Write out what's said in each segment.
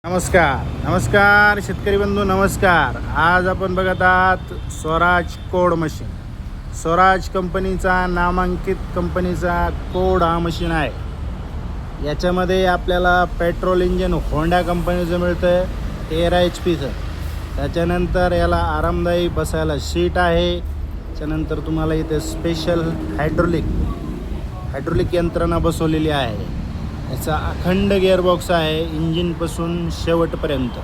नमस्कार शेतकरी बंधू, नमस्कार. आज आपण बघत आहात स्वराज कोड मशीन. स्वराज कंपनीचा नामांकित कंपनीचा कोड हा मशीन आहे. याच्यामध्ये आपल्याला पेट्रोल इंजिन होंडा कंपनीचं मिळतं आहे 13 HP. त्याच्यानंतर याला आरामदायी बसायला सीट आहे. त्याच्यानंतर तुम्हाला इथे स्पेशल हायड्रोलिक यंत्रणा बसवलेली आहे. याचा अखंड गिअरबॉक्स आहे इंजिनपासून शेवटपर्यंत,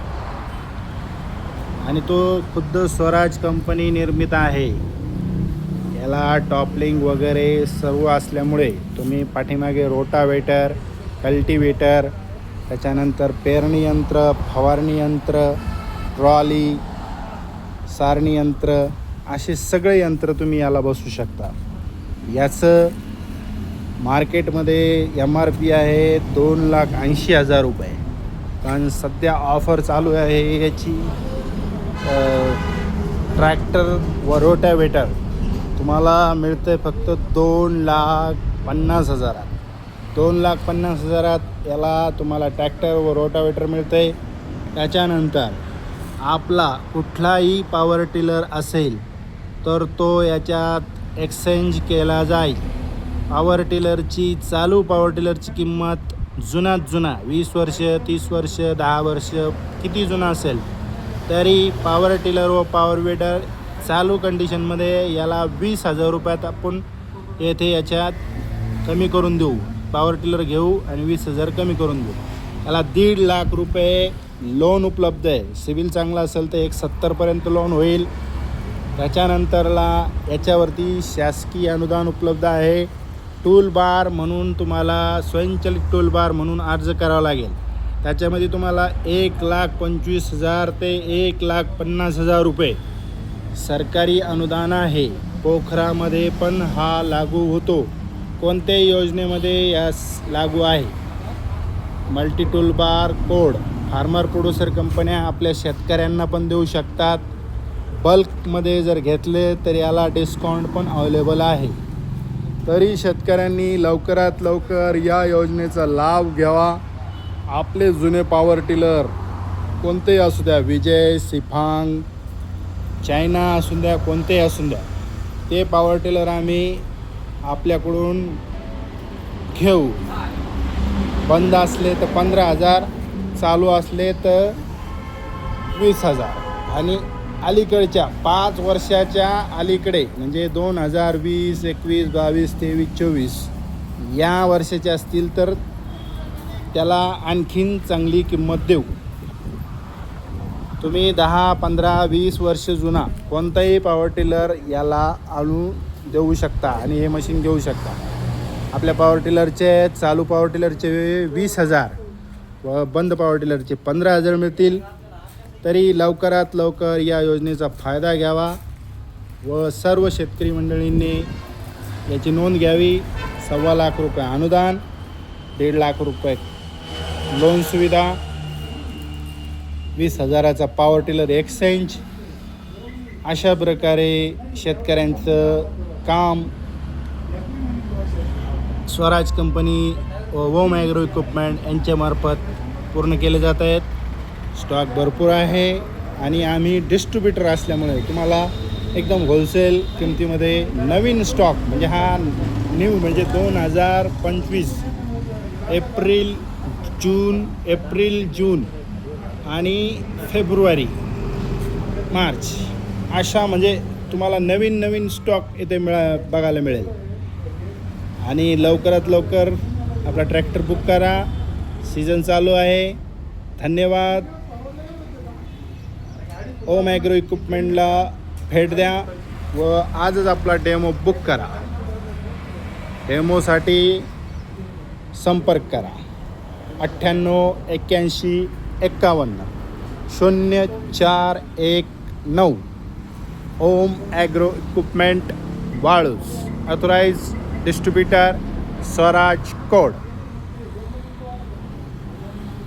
आणि तो खुद्द स्वराज कंपनी निर्मित आहे. याला टॉपलिंग वगैरे सर्व असल्यामुळे तुम्ही पाठीमागे रोटावेटर, कल्टिवेटर, त्याच्यानंतर पेरणी यंत्र, फवारणी यंत्र, ट्रॉली, सारणी यंत्र, असे सगळे यंत्र तुम्ही याला बसवू शकता. याचं मार्केटमध्ये MRP आहे 2,80,000 रुपये. कारण सध्या ऑफर चालू आहे याची. ट्रॅक्टर व रोटावेटर तुम्हाला मिळतं आहे फक्त 2,50,000. 2,50,000 याला तुम्हाला ट्रॅक्टर व रोटावेटर मिळतं आहे. त्याच्यानंतर आपला कुठलाही पॉवर टिलर असेल तर तो याच्यात एक्सचेंज केला जाईल. चालू पॉवर टिलरची किंमत जुना 20 वर्ष, 30 वर्ष, 10 वर्ष किती जुना असेल तरी पॉवर टिलर व पॉवर वेटर चालू कंडिशनमध्ये याला 20,000 रुपयात आपण येथे याच्यात कमी करून देऊ. पॉवर टिलर घेऊ आणि 20,000 कमी करून देऊ. याला 1.5 लाख रुपये लोन उपलब्ध आहे. सिबिल चांगला असेल तर 170पर्यंत लोन होईल. त्याच्यानंतरला याच्यावरती शासकीय अनुदान उपलब्ध आहे. टूल बार म्हणून तुम्हाला स्वयंचलित टूल बार म्हणून अर्ज करावा लागेल. त्याच्यामध्ये तुम्हाला 1,25,000 ते 1,50,000 रुपये सरकारी अनुदान आहे. पोखरामध्ये पण हा लागू होतो. कोणत्याही योजनेमध्ये यास लागू आहे. Multi tool bar code farmer producer कंपन्या आपल्या शेतकऱ्यांना पण देऊ शकतात. बल्कमध्ये जर घेतले तर याला डिस्काउंट पण अवेलेबल आहे. तरी शेतकऱ्यांनी लवकरात लवकर या योजनेचा लाभ घ्यावा. आपले जुने पॉवर टिलर कोणतेही असू द्या, विजय, सिफांग, चायना असू द्या, कोणतेही असू द्या, ते पॉवर टिलर आम्ही आपल्याकडून घेऊ. बंद असले तर 15,000, चालू असले तर 20,000. आणि अलीकडच्या 5 वर्षाच्या अलीकडे म्हणजे 2020, 21, 22, 23, 24 या वर्षाचे असतील तर त्याला आणखीन चांगली किंमत देऊ. तुम्ही 10, 15, 20 वर्ष जुना कोणताही पॉवर टिलर याला आणून देऊ शकता आणि हे मशीन घेऊ शकता. आपल्या पॉवर टिलरचे चालू पॉवर टिलरचे 20,000 व बंद पॉवर टिलरचे 15,000 मिळतील. तरी लवकरात लवकर या योजनेचा फायदा घ्यावा व सर्व शेतकरी मंडळींनी याची नोंद घ्यावी. 1.25 लाख रुपये अनुदान, 1.5 लाख रुपये लोन सुविधा, 20,000चा पॉवर टिलर एक्सचेंज. अशा प्रकारे शेतकऱ्यांचं काम स्वराज कंपनी व ओम ॲग्रो इक्विपमेंट यांच्यामार्फत पूर्ण केले जात आहेत. स्टॉक भरपूर आहे आणि आम्ही डिस्ट्रीब्युटर असल्यामुळे तुम्हाला एकदम होलसेल किमतीमध्ये नवीन स्टॉक म्हणजे हा न्यू म्हणजे 2025 एप्रिल, जून आणि फेब्रुवारी, मार्च अशा म्हणजे तुम्हाला नवीन स्टॉक इथे बघायला मिळेल. आणि लवकरात लवकर आपला ट्रॅक्टर बुक करा. सीझन चालू आहे. धन्यवाद. ओम ॲग्रो इक्विपमेंटला भेट द्या व आजच आपला डेमो बुक करा. डेमोसाठी संपर्क करा 98 81 51 0419. Om agro equipment Waluj, authorised distributor Swaraj code.